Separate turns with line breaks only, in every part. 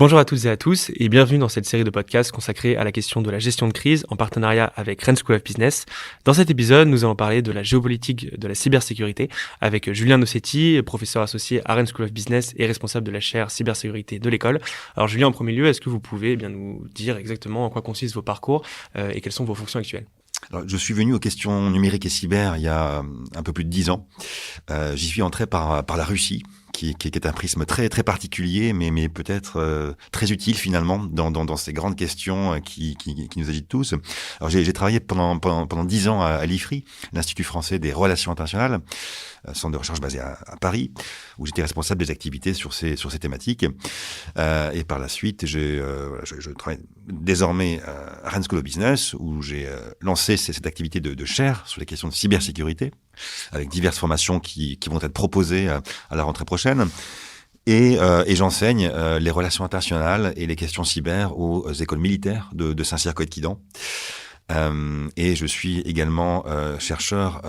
Bonjour à toutes et à tous et bienvenue dans cette série de podcasts consacrée à la question de la gestion de crise en partenariat avec Rennes School of Business. Dans cet épisode, nous allons parler de la géopolitique de la cybersécurité avec Julien Nossetti, professeur associé à Rennes School of Business et responsable de la chaire cybersécurité de l'école. Alors Julien, en premier lieu, est-ce que vous pouvez nous dire exactement en quoi consistent vos parcours et quelles sont vos fonctions actuelles ?
Alors, je suis venu aux questions numériques et cyber il y a un peu plus de 10 ans. J'y suis entré par la Russie, qui est un prisme très, très particulier, mais peut-être très utile finalement dans ces grandes questions qui nous agitent tous. Alors, j'ai travaillé pendant 10 ans à l'IFRI, l'Institut français des relations internationales, centre de recherche basé à Paris, où j'étais responsable des activités sur ces thématiques. Et par la suite, je travaille désormais à Rennes School of Business, où j'ai lancé cette activité de chaire sur les questions de cybersécurité, avec diverses formations qui vont être proposées à la rentrée prochaine. Et j'enseigne les relations internationales et les questions cyber aux écoles militaires de Saint-Cyr-Coët-Quidan. Et je suis également chercheur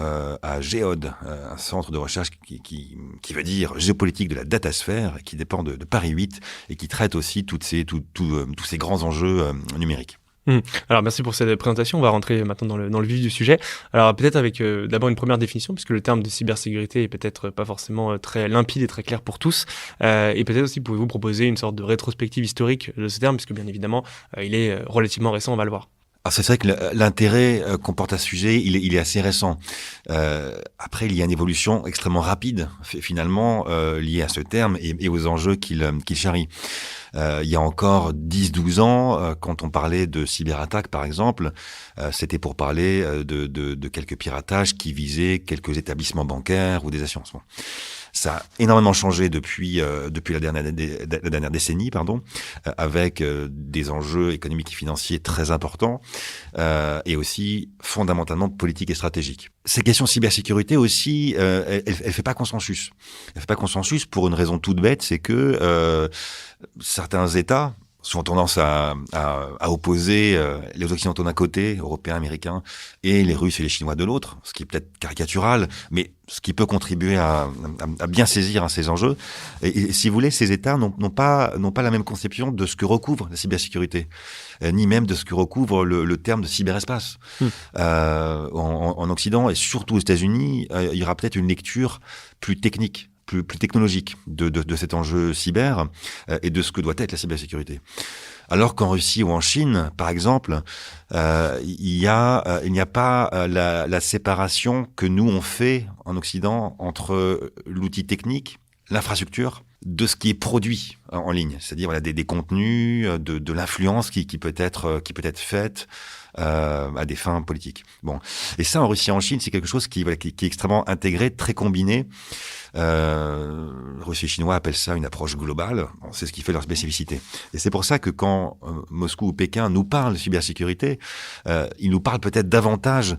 à GEOD, un centre de recherche qui veut dire géopolitique de la datasphère, qui dépend de Paris 8 et qui traite aussi tous ces grands enjeux numériques.
Alors merci pour cette présentation, on va rentrer maintenant dans le vif du sujet. Alors peut-être avec d'abord une première définition, puisque le terme de cybersécurité est peut-être pas forcément très limpide et très clair pour tous. Et peut-être aussi pouvez-vous proposer une sorte de rétrospective historique de ce terme, puisque bien évidemment il est relativement récent, on va le voir.
Alors c'est vrai que l'intérêt qu'on porte à ce sujet, il est assez récent. Après, il y a une évolution extrêmement rapide, finalement, liée à ce terme et aux enjeux qu'il charrie. Il y a encore 10-12 ans, quand on parlait de cyberattaques, par exemple, c'était pour parler de quelques piratages qui visaient quelques établissements bancaires ou des assurances. Bon. Ça a énormément changé depuis la dernière décennie, avec des enjeux économiques et financiers très importants et aussi fondamentalement politiques et stratégiques. Ces questions de cybersécurité aussi, elle fait pas consensus. Elle fait pas consensus pour une raison toute bête, c'est que certains États ont tendance à opposer les Occidentaux d'un côté, Européens, Américains, et les Russes et les Chinois de l'autre, ce qui est peut-être caricatural, mais ce qui peut contribuer à bien saisir ces enjeux. Et si vous voulez, ces États n'ont pas la même conception de ce que recouvre la cybersécurité, ni même de ce que recouvre le terme de cyberespace. En Occident, et surtout aux États-Unis, il y aura peut-être une lecture plus technique, plus technologique de cet enjeu cyber et de ce que doit être la cybersécurité. Alors qu'en Russie ou en Chine, par exemple, il n'y a pas la séparation que nous on fait en Occident entre l'outil technique, l'infrastructure, de ce qui est produit en ligne, c'est-à-dire des contenus, de l'influence qui peut être faite à des fins politiques. Bon, et ça en Russie et en Chine, c'est quelque chose qui est extrêmement intégré, très combiné. Russes et Chinois appellent ça une approche globale. Bon, c'est ce qui fait leur spécificité. Et c'est pour ça que quand Moscou ou Pékin nous parlent de cybersécurité, ils nous parlent peut-être davantage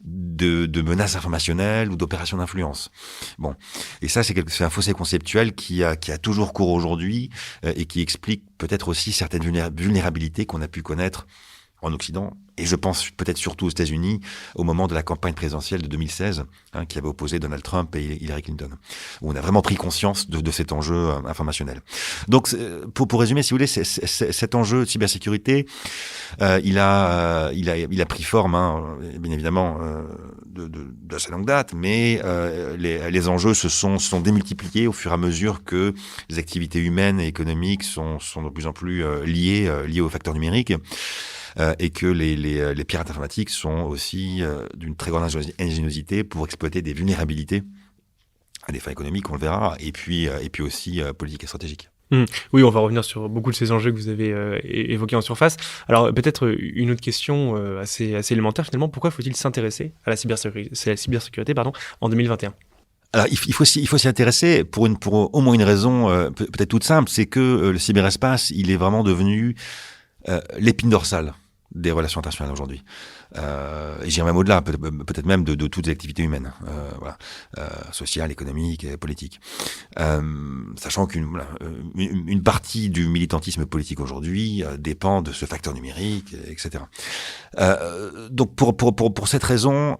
de menaces informationnelles ou d'opérations d'influence. Bon, et ça, c'est un fossé conceptuel qui a toujours cours aujourd'hui et qui explique peut-être aussi certaines vulnérabilités qu'on a pu connaître en Occident, et je pense peut-être surtout aux États-Unis, au moment de la campagne présidentielle de 2016, qui avait opposé Donald Trump et Hillary Clinton, où on a vraiment pris conscience de cet enjeu informationnel. Donc, pour résumer, si vous voulez, cet enjeu de cybersécurité, il a pris forme, bien évidemment, d'assez longue date, mais les enjeux se sont démultipliés au fur et à mesure que les activités humaines et économiques sont de plus en plus liées aux facteurs numériques. Et que les pirates informatiques sont aussi d'une très grande ingéniosité pour exploiter des vulnérabilités à des fins économiques, on le verra, et puis aussi politiques et stratégiques.
Oui, on va revenir sur beaucoup de ces enjeux que vous avez évoqués en surface. Alors peut-être une autre question assez élémentaire finalement, pourquoi faut-il s'intéresser à la cybersécurité en 2021 ?
Alors, il faut s'y intéresser pour au moins une raison peut-être toute simple, c'est que le cyberespace, il est vraiment devenu l'épine dorsale des relations internationales aujourd'hui. Et j'irai même au-delà, peut-être même de toutes les activités humaines, sociales, économiques et politiques. Sachant qu'une partie du militantisme politique aujourd'hui dépend de ce facteur numérique, etc. Donc pour cette raison,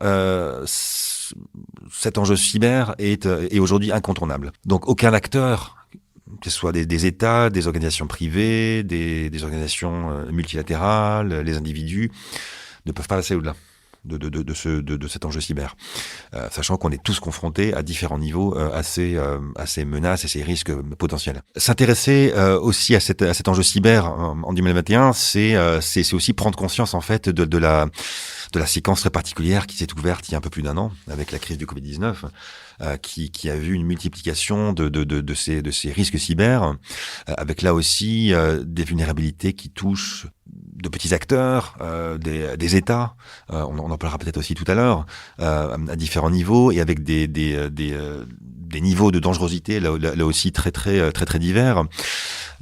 cet enjeu cyber est aujourd'hui incontournable. Donc aucun acteur que ce soit des États, des organisations privées, des organisations multilatérales, les individus, ne peuvent pas passer au-delà de cet enjeu cyber, sachant qu'on est tous confrontés à différents niveaux à ces menaces et ces risques potentiels. S'intéresser aussi à cet enjeu cyber en 2021, c'est aussi prendre conscience en fait de la séquence très particulière qui s'est ouverte il y a un peu plus d'un an avec la crise du Covid-19, qui a vu une multiplication de ces risques cyber, avec là aussi des vulnérabilités qui touchent de petits acteurs, des États, on en parlera peut-être aussi tout à l'heure, à différents niveaux et avec des niveaux de dangerosité là aussi très divers.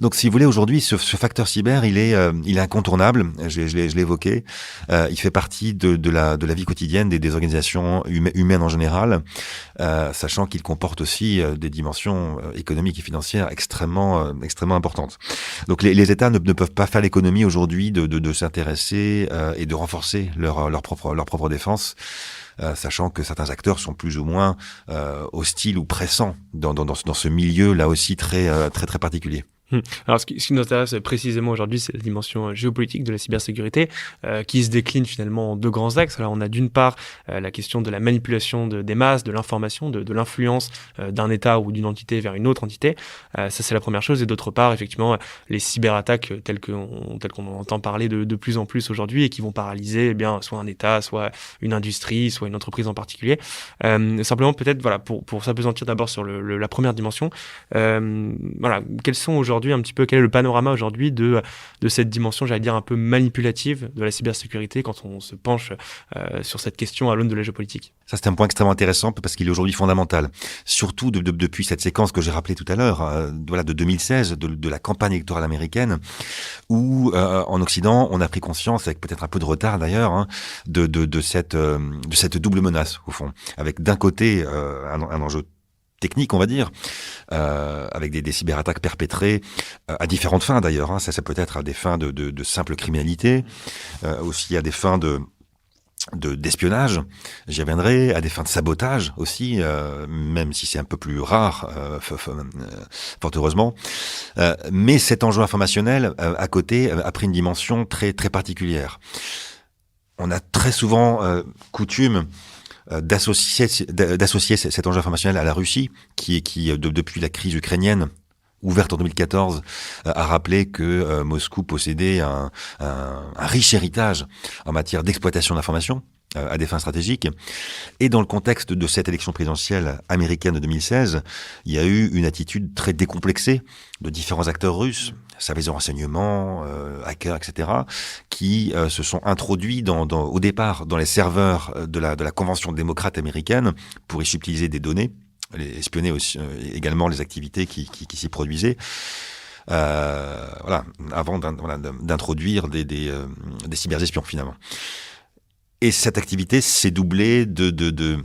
Donc, si vous voulez, aujourd'hui, ce facteur cyber, il est incontournable. Je l'ai évoqué. Il fait partie de la vie quotidienne des organisations humaines en général, sachant qu'il comporte aussi des dimensions économiques et financières extrêmement importantes. Donc, les États ne peuvent pas faire l'économie aujourd'hui de s'intéresser et de renforcer leur propre défense. Sachant que certains acteurs sont plus ou moins hostiles ou pressants dans ce milieu là aussi très particulier.
Alors, ce qui nous intéresse précisément aujourd'hui, c'est la dimension géopolitique de la cybersécurité, qui se décline finalement en deux grands axes. Alors, on a d'une part la question de la manipulation des masses, de l'information, de l'influence d'un État ou d'une entité vers une autre entité. Ça, c'est la première chose. Et d'autre part, effectivement, les cyberattaques telles qu'on entend parler de plus en plus aujourd'hui et qui vont paralyser soit un État, soit une industrie, soit une entreprise en particulier. Simplement, peut-être, voilà, pour s'appesantir d'abord sur la première dimension, quels sont aujourd'hui un petit peu, quel est le panorama aujourd'hui de cette dimension, j'allais dire un peu manipulative de la cybersécurité quand on se penche sur cette question à l'aune de la géopolitique?
Ça, c'est un point extrêmement intéressant parce qu'il est aujourd'hui fondamental. Surtout depuis cette séquence que j'ai rappelée tout à l'heure, de 2016, de la campagne électorale américaine, où en Occident, on a pris conscience, avec peut-être un peu de retard d'ailleurs, de cette double menace au fond, avec d'un côté un enjeu technique, on va dire, avec des cyberattaques perpétrées à différentes fins d'ailleurs. Ça peut être à des fins de simple criminalité, aussi à des fins d'espionnage, j'y reviendrai, à des fins de sabotage aussi, même si c'est un peu plus rare, fort heureusement. Mais cet enjeu informationnel, à côté, a pris une dimension très particulière. On a très souvent coutume d'associer cet enjeu informationnel à la Russie, qui depuis la crise ukrainienne, ouverte en 2014, a rappelé que Moscou possédait un riche héritage en matière d'exploitation d'informations à des fins stratégiques. Et dans le contexte de cette élection présidentielle américaine de 2016, il y a eu une attitude très décomplexée de différents acteurs russes, services de renseignement, hackers, etc., qui se sont introduits au départ dans les serveurs de la Convention démocrate américaine pour y subtiliser des données, espionner aussi, également les activités qui s'y produisaient. Avant d'introduire des cyberespions finalement. Et cette activité s'est doublée d'un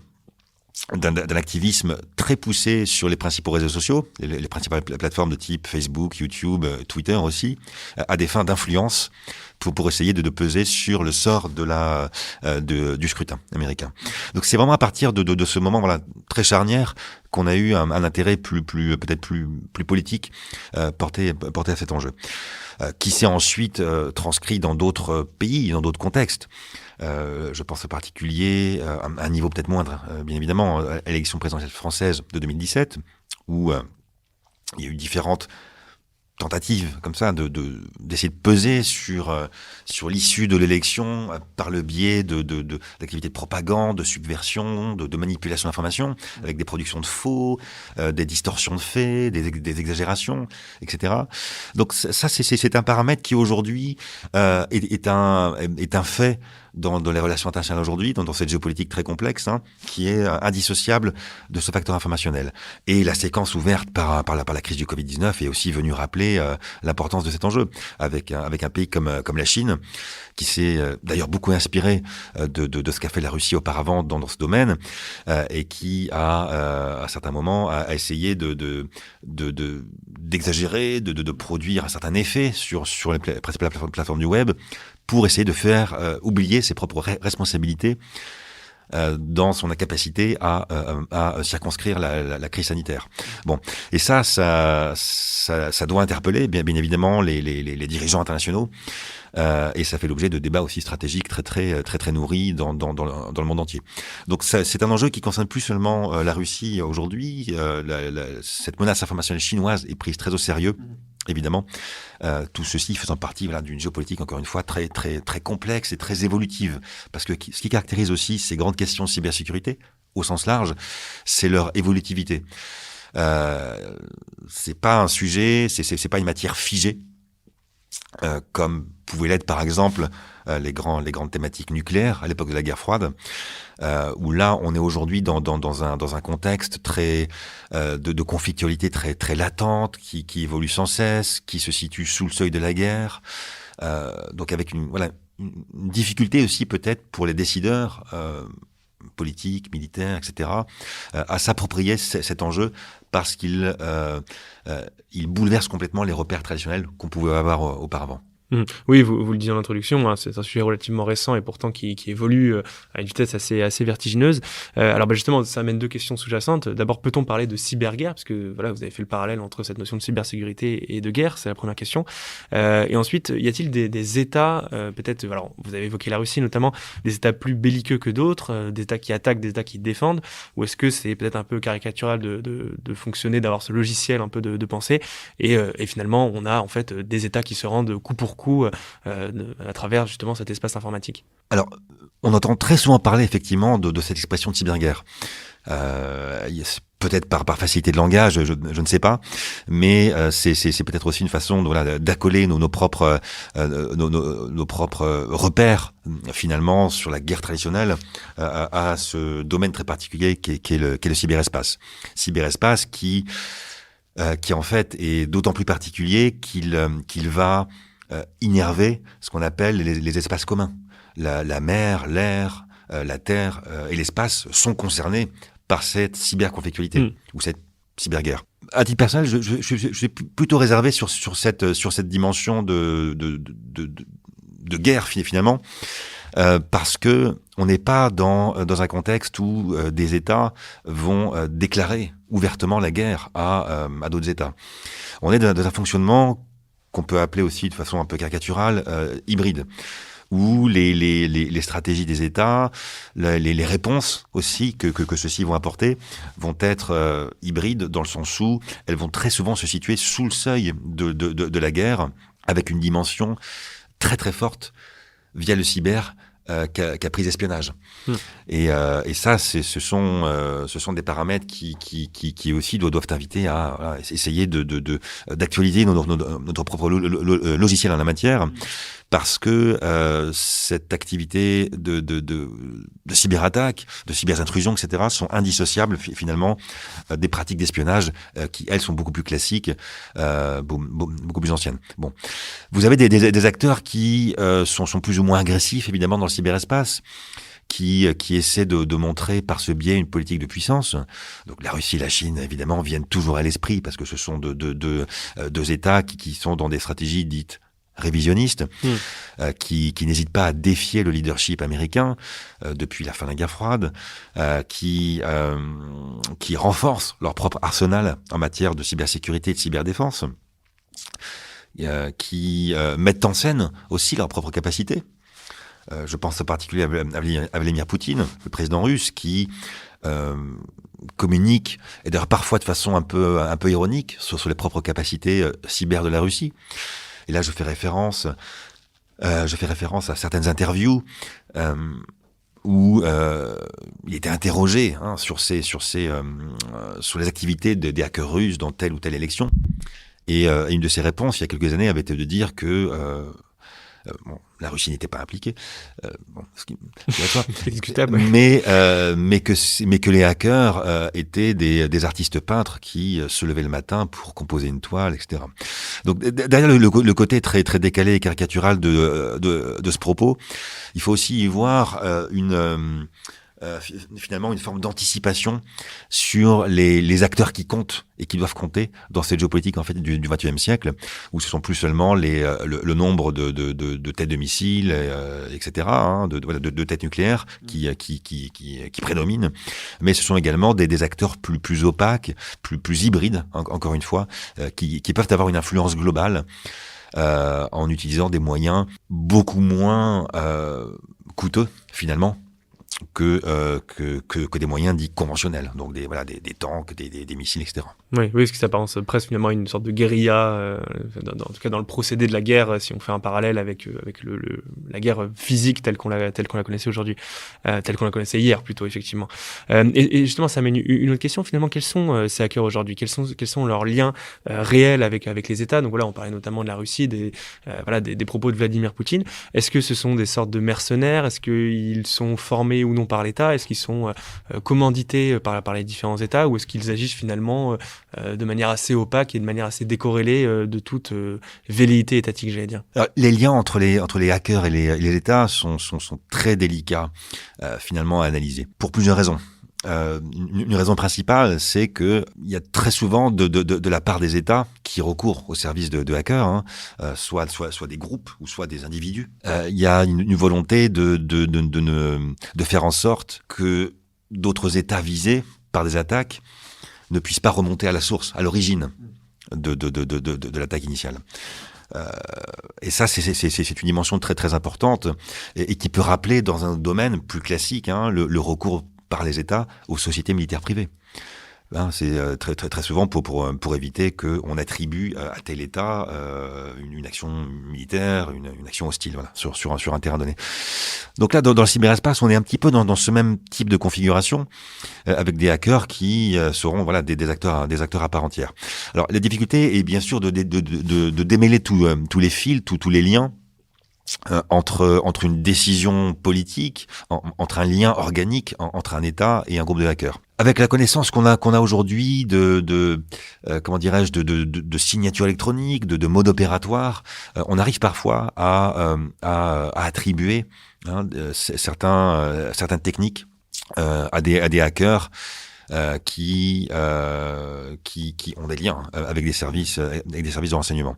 activisme très poussé sur les principaux réseaux sociaux, les principales plateformes de type Facebook, YouTube, Twitter aussi, à des fins d'influence pour essayer de peser sur le sort du scrutin américain. Donc c'est vraiment à partir de ce moment très charnière qu'on a eu un intérêt peut-être plus politique porté à cet enjeu, qui s'est ensuite transcrit dans d'autres pays, dans d'autres contextes. Je pense en particulier à un niveau peut-être moindre, bien évidemment, à l'élection présidentielle française de 2017, où il y a eu différentes tentatives comme ça d'essayer de peser sur l'issue de l'élection par le biais d'activités de propagande, de subversion, de manipulation d'informations, avec des productions de faux, des distorsions de faits, des exagérations, etc. Donc ça, c'est un paramètre qui aujourd'hui est un fait dans les relations internationales aujourd'hui, dans cette géopolitique très complexe, qui est indissociable de ce facteur informationnel. Et la séquence ouverte par la crise du Covid-19 est aussi venue rappeler l'importance de cet enjeu, avec un pays comme la Chine, qui s'est d'ailleurs beaucoup inspiré de ce qu'a fait la Russie auparavant dans ce domaine, et qui à certains moments a essayé d'exagérer, de produire un certain effet sur les principales plateformes du web, pour essayer de faire oublier ses propres responsabilités dans son incapacité à circonscrire la crise sanitaire. Bon, et ça doit interpeller bien évidemment les dirigeants internationaux. Et ça fait l'objet de débats aussi stratégiques très nourris dans le monde entier. Donc c'est un enjeu qui concerne plus seulement la Russie aujourd'hui. Cette menace informationnelle chinoise est prise très au sérieux. Évidemment, tout ceci faisant partie d'une géopolitique encore une fois très complexe et très évolutive, parce que ce qui caractérise aussi ces grandes questions de cybersécurité au sens large, c'est leur évolutivité. C'est pas un sujet, c'est pas une matière figée. Comme pouvaient l'être par exemple les grandes thématiques nucléaires à l'époque de la guerre froide, où là on est aujourd'hui dans un contexte de conflictualité très latente, qui évolue sans cesse, qui se situe sous le seuil de la guerre, donc avec une difficulté aussi peut-être pour les décideurs politiques, militaires, etc., à s'approprier cet enjeu parce qu'il bouleverse complètement les repères traditionnels qu'on pouvait avoir auparavant.
Oui, vous le disiez en introduction, hein, c'est un sujet relativement récent et pourtant qui évolue à une vitesse assez vertigineuse. Alors justement, ça amène deux questions sous-jacentes. D'abord, peut-on parler de cyberguerre? Parce que voilà, vous avez fait le parallèle entre cette notion de cybersécurité et de guerre, c'est la première question. Et ensuite, y a-t-il des États, peut-être, alors, vous avez évoqué la Russie notamment, des États plus belliqueux que d'autres, des États qui attaquent, des États qui défendent, ou est-ce que c'est peut-être un peu caricatural de fonctionner, d'avoir ce logiciel un peu de pensée, et finalement, on a en fait des États qui se rendent coup pour coup à travers justement cet espace informatique?
Alors, on entend très souvent parler effectivement de cette expression de cyberguerre. Peut-être par facilité de langage, je ne sais pas, mais c'est peut-être aussi une façon d'accoler nos propres repères finalement sur la guerre traditionnelle à ce domaine très particulier qui est le cyberespace. Cyberespace qui en fait est d'autant plus particulier qu'il va innerver ce qu'on appelle les espaces communs. La mer, l'air, la terre et l'espace sont concernés par cette cyberconflictualité ou cette cyberguerre. À titre personnel, je suis plutôt réservé sur cette dimension de guerre finalement, parce que on n'est pas dans un contexte où des États vont déclarer ouvertement la guerre à d'autres États. On est dans un fonctionnement qu'on peut appeler aussi de façon un peu caricaturale hybride, où les stratégies des États, les réponses aussi que ceux-ci vont apporter vont être hybrides, dans le sens où elles vont très souvent se situer sous le seuil de la guerre, avec une dimension très forte via le cyber qu'a pris espionnage. Et ça, ce sont des paramètres qui aussi doivent inviter à essayer d'actualiser notre propre logiciel en la matière, parce que cette activité de cyberattaque, de cyberintrusion, etc., sont indissociables finalement des pratiques d'espionnage qui, elles, sont beaucoup plus classiques, beaucoup plus anciennes. Bon, vous avez des acteurs qui sont plus ou moins agressifs, évidemment, dans le cyberespace, qui essaient de montrer par ce biais une politique de puissance. Donc la Russie et la Chine, évidemment, viennent toujours à l'esprit, parce que ce sont deux États qui sont dans des stratégies dites révisionnistes, qui n'hésitent pas à défier le leadership américain depuis la fin de la guerre froide, qui renforcent leur propre arsenal en matière de cybersécurité et de cyberdéfense, qui mettent en scène aussi leurs propres capacités. Je pense en particulier à Vladimir Poutine, le président russe, qui communique, et d'ailleurs parfois de façon un peu ironique, sur les propres capacités cyber de la Russie. Et là, je fais référence à certaines interviews où il était interrogé sur les activités des hackers russes dans telle ou telle élection. Et une de ses réponses, il y a quelques années, avait été de dire que la Russie n'était pas impliquée,
c'est discutable,
mais que les hackers étaient des artistes peintres qui se levaient le matin pour composer une toile, etc. Donc derrière le côté très décalé et caricatural de ce propos, il faut aussi y voir une finalement une forme d'anticipation sur les acteurs qui comptent et qui doivent compter dans cette géopolitique en fait du XXe siècle, où ce sont plus seulement le nombre de têtes de missiles, etc., de têtes nucléaires qui prédominent, mais ce sont également des acteurs plus opaques, plus hybrides, encore une fois, qui peuvent avoir une influence globale en utilisant des moyens beaucoup moins coûteux finalement que des moyens dits conventionnels, donc des tanks, des missiles, etc.
Oui, parce que ça pense presque finalement à une sorte de guérilla, en tout cas dans le procédé de la guerre, si on fait un parallèle avec la guerre physique telle qu'on la connaissait aujourd'hui, telle qu'on la connaissait hier plutôt, effectivement. Et justement, ça mène une autre question, finalement, quels sont ces hackers aujourd'hui? Quels sont leurs liens réels avec les États? Donc voilà, on parlait notamment de la Russie, des propos de Vladimir Poutine. Est-ce que ce sont des sortes de mercenaires? Est-ce qu'ils sont formés ou non par l'État? Est-ce qu'ils sont commandités par les différents États? Ou est-ce qu'ils agissent finalement de manière assez opaque et de manière assez décorrélée de toute velléité étatique, j'allais dire?
Alors, les liens entre les hackers et les États sont très délicats finalement à analyser, pour plusieurs raisons. Une raison principale, c'est que il y a très souvent de la part des États qui recourent au service de hackers, soit des groupes ou soit des individus. Il y a une volonté de faire en sorte que d'autres États visés par des attaques ne puissent pas remonter à la source, à l'origine de l'attaque initiale. Et ça, c'est une dimension très très importante et qui peut rappeler dans un domaine plus classique le recours par les États aux sociétés militaires privées. C'est très très très souvent pour éviter qu'on attribue à tel État une action militaire, une action hostile, voilà, sur un terrain donné. Donc là, dans le cyberespace, on est un petit peu dans ce même type de configuration avec des hackers qui seront des acteurs à part entière. Alors la difficulté est bien sûr de démêler tous les fils, tous les liens entre une décision politique, entre un lien organique entre un État et un groupe de hackers. Avec la connaissance qu'on a aujourd'hui de signatures électroniques, de modes opératoires, on arrive parfois à attribuer certaines techniques à des hackers qui ont des liens avec des services de renseignement.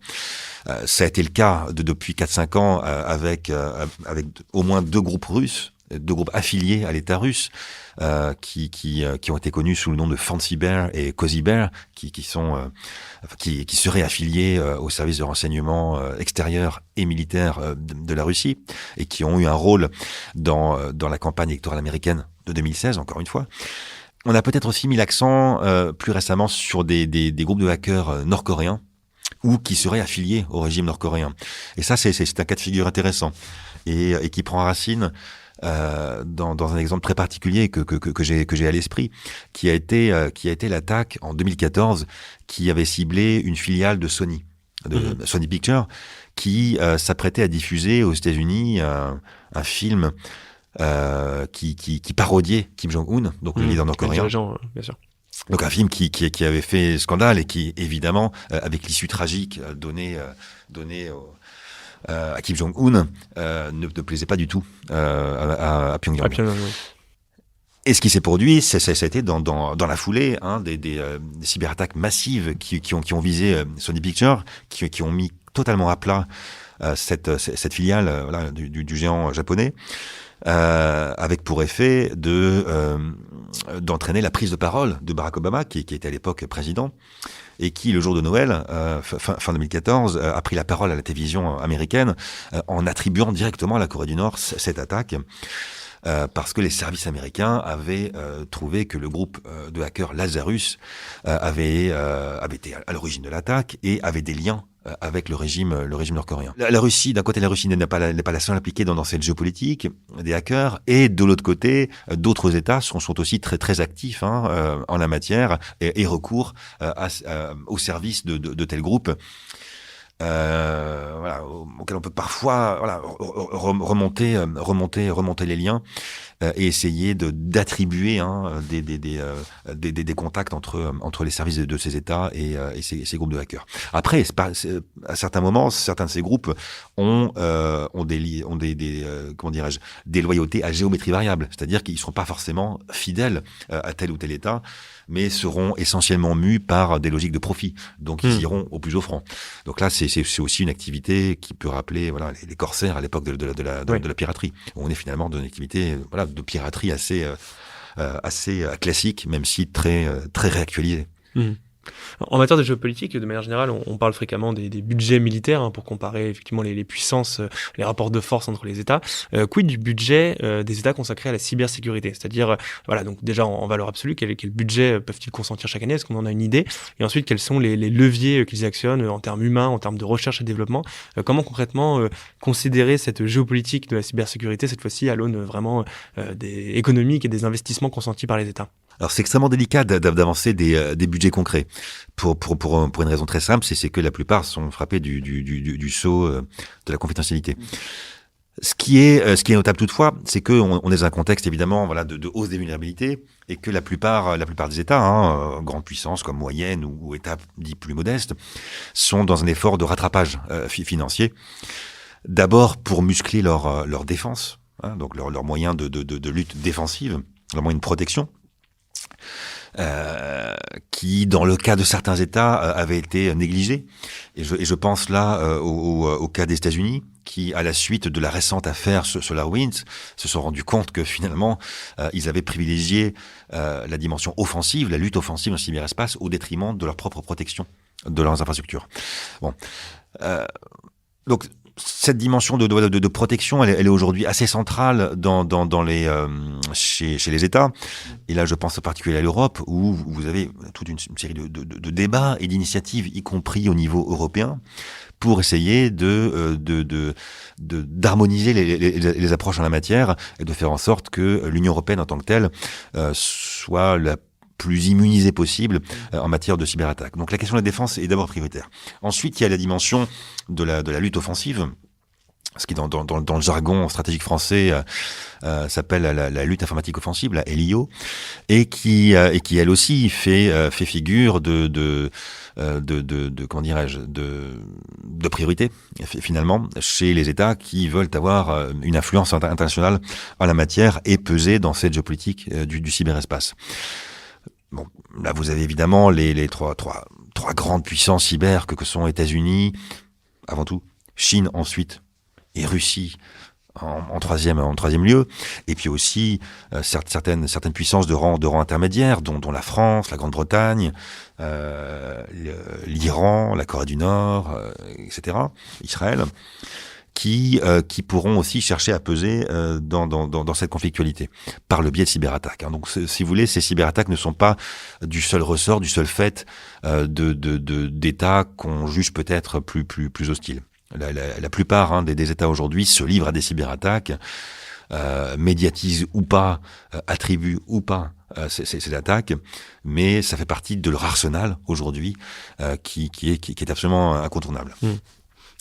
Ça a été le cas depuis 4-5 ans avec au moins deux groupes affiliés à l'État russe qui ont été connus sous le nom de Fancy Bear et Cozy Bear, qui seraient affiliés au service de renseignement extérieur et militaire de la Russie et qui ont eu un rôle dans la campagne électorale américaine de 2016, encore une fois. On a peut-être aussi mis l'accent plus récemment sur des groupes de hackers nord-coréens ou qui seraient affiliés au régime nord-coréen. Et ça, c'est un cas de figure intéressant et qui prend racine dans un exemple très particulier que j'ai à l'esprit, qui a été l'attaque en 2014 qui avait ciblé une filiale de Sony, Sony Pictures, qui s'apprêtait à diffuser aux États-Unis un film qui parodiait Kim Jong-un, donc le leader nord-coréen.
Bien sûr.
Donc un film qui avait fait scandale et qui, évidemment, avec l'issue tragique donnée à Kim Jong-un, ne plaisait pas du tout à Pyongyang.
Oui.
Et ce qui s'est produit, ça a été dans la foulée des cyberattaques massives qui ont visé Sony Pictures, qui ont mis totalement à plat cette filiale du géant japonais. Avec pour effet d'entraîner la prise de parole de Barack Obama, qui était à l'époque président, et qui, le jour de Noël, fin 2014, a pris la parole à la télévision américaine en attribuant directement à la Corée du Nord cette attaque, parce que les services américains avaient trouvé que le groupe de hackers Lazarus avait été à l'origine de l'attaque et avait des liens avec le régime nord-coréen. La Russie, d'un côté, n'est pas la seule impliquée dans cette géopolitique des hackers, et de l'autre côté, d'autres États sont aussi très très actifs en la matière et recourent au service de tels groupes. Auquel on peut parfois remonter les liens et essayer d'attribuer des contacts entre les services de ces États et ces groupes de hackers. Après, à certains moments, certains de ces groupes ont des loyautés à géométrie variable, c'est-à-dire qu'ils ne seront pas forcément fidèles à tel ou tel État, mais seront essentiellement mus par des logiques de profit. Donc, ils iront au plus offrant. Donc là, c'est aussi une activité qui peut rappeler les corsaires à l'époque de la piraterie. On est finalement dans une activité de piraterie assez classique, même si très réactualisée.
En matière de géopolitique, de manière générale, on parle fréquemment des budgets militaires pour comparer effectivement les puissances, les rapports de force entre les États. Quid du budget des États consacrés à la cybersécurité? C'est-à-dire, donc déjà en valeur absolue, quel budget peuvent-ils consentir chaque année? Est-ce qu'on en a une idée? Et ensuite, quels sont les leviers qu'ils actionnent en termes humains, en termes de recherche et développement? Comment concrètement considérer cette géopolitique de la cybersécurité, cette fois-ci à l'aune vraiment des économiques et des investissements consentis par les États?
Alors c'est extrêmement délicat d'avancer des budgets concrets pour une raison très simple, c'est que la plupart sont frappés du sceau de la confidentialité. Ce qui est notable toutefois, c'est qu'on est dans un contexte évidemment de hausse des vulnérabilités et que la plupart des États, grandes puissances comme moyennes ou États dits plus modestes, sont dans un effort de rattrapage financier. D'abord pour muscler leur défense, donc leur moyen de lutte défensive, leur moyen de protection. Qui, dans le cas de certains États, avait été négligé. Et je pense là au cas des États-Unis, qui, à la suite de la récente affaire SolarWinds, se sont rendus compte que finalement, ils avaient privilégié la dimension offensive, la lutte offensive dans le cyberespace, au détriment de leur propre protection de leurs infrastructures. Bon, donc cette dimension de protection, elle est aujourd'hui assez centrale chez les États. Et là, je pense en particulier à l'Europe, où vous avez toute une série de débats et d'initiatives, y compris au niveau européen, pour essayer d'harmoniser les approches en la matière et de faire en sorte que l'Union européenne en tant que telle soit la plus immunisée possible en matière de cyberattaque. Donc la question de la défense est d'abord prioritaire. Ensuite, il y a la dimension de la lutte offensive, ce qui dans le jargon stratégique français s'appelle la lutte informatique offensive, la LIO, et qui elle aussi fait figure de priorité finalement chez les États qui veulent avoir une influence internationale en la matière et peser dans cette géopolitique du cyberespace. Bon, là vous avez évidemment les trois grandes puissances cyber que sont États-Unis avant tout, Chine ensuite et Russie en troisième lieu, et puis aussi certaines puissances de rang intermédiaire, dont la France, la Grande-Bretagne, l'Iran, la Corée du Nord, etc., Israël, qui pourront aussi chercher à peser dans cette conflictualité par le biais de cyberattaques. Donc, si vous voulez, ces cyberattaques ne sont pas du seul ressort, du seul fait d'États qu'on juge peut-être plus hostiles. La plupart des États aujourd'hui se livrent à des cyberattaques, médiatisent ou pas, attribuent ou pas ces attaques, mais ça fait partie de leur arsenal aujourd'hui qui est absolument incontournable.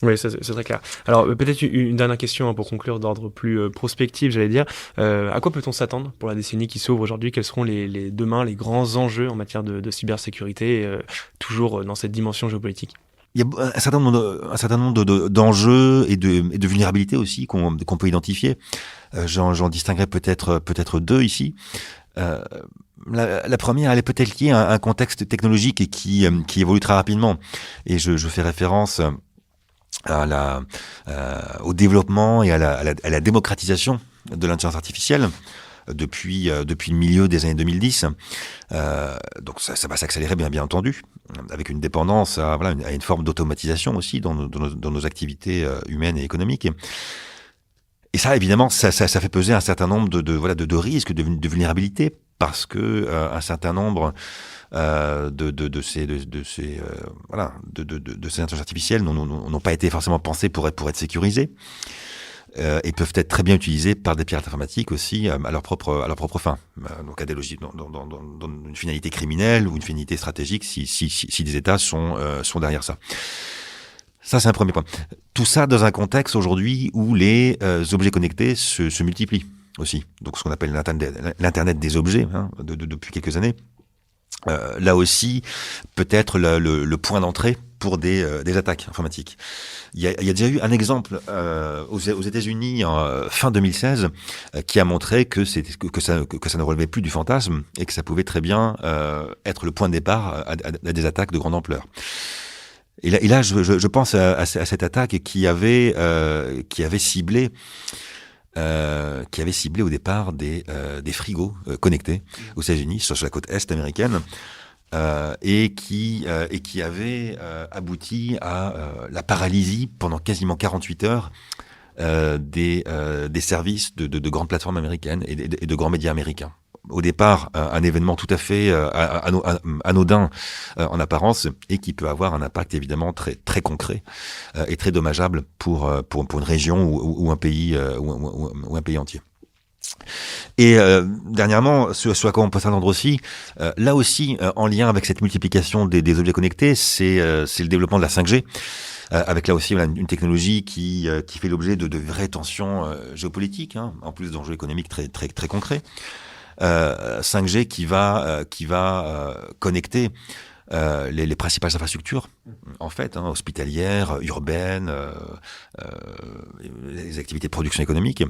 Oui, c'est très clair. Alors, peut-être une dernière question pour conclure d'ordre plus prospectif, j'allais dire. À quoi peut-on s'attendre pour la décennie qui s'ouvre aujourd'hui? Quels seront demain les grands enjeux en matière de cybersécurité, toujours dans cette dimension géopolitique?
Il y a un certain nombre d'enjeux et de vulnérabilités aussi qu'on peut identifier. J'en distinguerai peut-être deux ici. La première, elle est peut-être liée à un contexte technologique et qui évolue très rapidement. Et je fais référence au développement et à la démocratisation de l'intelligence artificielle depuis le milieu des années 2010. Donc ça va s'accélérer bien entendu, avec une dépendance à une forme d'automatisation aussi dans nos activités humaines et économiques. Et ça, évidemment, ça fait peser un certain nombre de risques, de vulnérabilités, parce que un certain nombre de ces intelligences artificielles n'ont pas été forcément pensées pour être sécurisées. Et peuvent être très bien utilisés par des pirates informatiques aussi à leur propre fin. Donc à des logiques dans une finalité criminelle ou une finalité stratégique si des États sont derrière ça. Ça, c'est un premier point. Tout ça dans un contexte aujourd'hui où les objets connectés se multiplient. aussi, donc ce qu'on appelle l'Internet des objets, depuis quelques années. Là aussi, peut-être le point d'entrée pour des attaques informatiques. Il y a déjà eu un exemple aux États-Unis en fin 2016 qui a montré que ça ne relevait plus du fantasme et que ça pouvait très bien être le point de départ à des attaques de grande ampleur. Et là, je pense à cette attaque qui avait ciblé au départ des frigos connectés aux États-Unis, sur la côte est américaine, et qui avait abouti à la paralysie pendant quasiment 48 heures des services de grandes plateformes américaines et de grands médias américains. Au départ, un événement tout à fait anodin en apparence et qui peut avoir un impact évidemment très très concret et très dommageable pour une région ou un pays ou un pays entier. Et dernièrement, ce à quoi on peut s'attendre aussi, là aussi en lien avec cette multiplication des objets connectés, c'est le développement de la 5G. Avec là aussi une technologie qui fait l'objet de vraies tensions géopolitiques, en plus d'enjeux économiques très très très concrets. 5G qui va connecter les principales infrastructures, en fait, hospitalières, urbaines, les activités de production économique,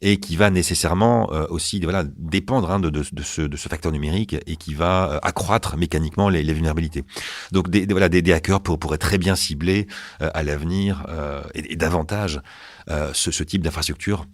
et qui va nécessairement aussi dépendre de ce facteur numérique et qui va accroître mécaniquement les vulnérabilités. Donc des hackers pourraient très bien cibler à l'avenir et davantage ce type d'infrastructure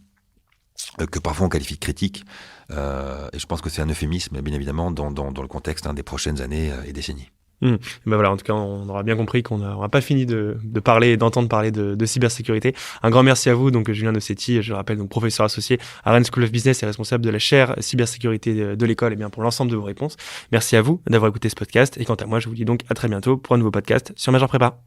que parfois on qualifie de critique. Et je pense que c'est un euphémisme, bien évidemment, dans le contexte des prochaines années et décennies.
Ben voilà, en tout cas, on aura bien compris qu'on n'aura pas fini de parler et d'entendre parler de cybersécurité. Un grand merci à vous, donc Julien Nossetti, je le rappelle, donc professeur associé à Rennes School of Business et responsable de la chaire cybersécurité de l'école, et bien pour l'ensemble de vos réponses. Merci à vous d'avoir écouté ce podcast, et quant à moi, je vous dis donc à très bientôt pour un nouveau podcast sur Major Prépa.